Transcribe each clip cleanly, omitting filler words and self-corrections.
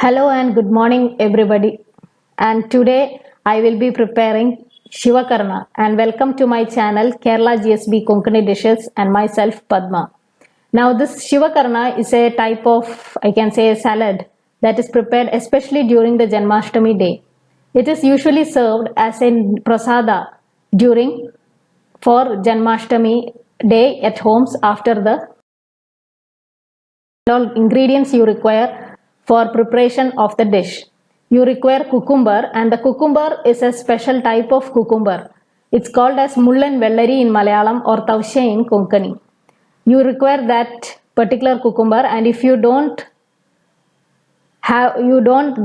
Hello and good morning everybody, and today I will be preparing Siva Karna, and welcome to my channel Kerala GSB Konkani Dishes and myself Padma. Now this Siva Karna is a type of, I can say, a salad that is prepared especially during the Janmashtami day. It is usually served as a prasada for Janmashtami day at homes after the all ingredients you require for preparation of the dish. You require cucumber, and the cucumber is a special type of cucumber. It's called as mullan vellari in Malayalam or tavshe in Konkani. You require that particular cucumber, and if you don't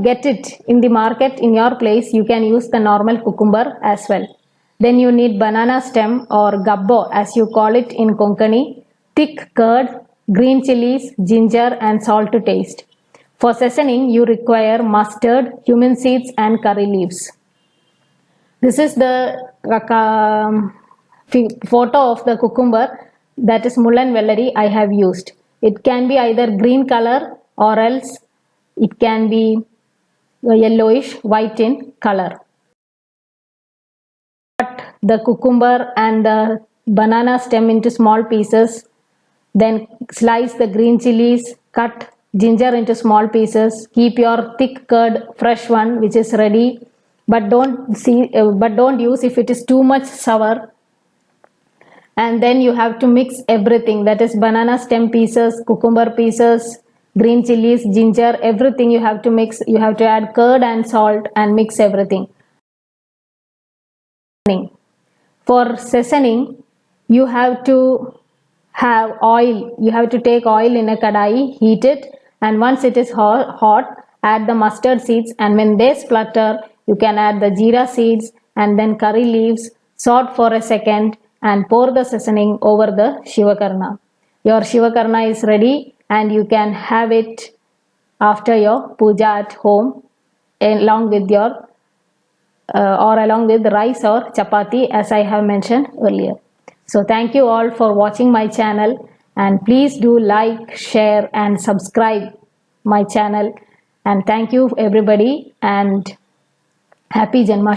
get it in the market in your place, you can use the normal cucumber as well. Then you need banana stem or gabbo as you call it in Konkani, thick curd, green chilies, ginger and salt to taste. For seasoning, you require mustard, cumin seeds and curry leaves. This is the photo of the cucumber, that is mullan vellari I have used. It can be either green color or else it can be yellowish white in color. Cut the cucumber and the banana stem into small pieces. Then slice the green chilies, cut ginger into small pieces, keep your thick curd, fresh one which is ready, but don't use if it is too much sour. And then you have to mix everything, that is banana stem pieces, cucumber pieces, green chilies, ginger, everything you have to mix. You have to add curd and salt and mix everything. For seasoning, you have to have oil. You have to take oil in a kadai, heat it, and once it is hot, add the mustard seeds, and when they splutter, you can add the jeera seeds and then curry leaves, saute for a second and pour the seasoning over the Siva Karna. Your Siva Karna is ready, and you can have it after your puja at home along with your along with rice or chapati, as I have mentioned earlier. So thank you all for watching my channel, and please do like, share and subscribe my channel, and thank you everybody, and happy Janmashtami.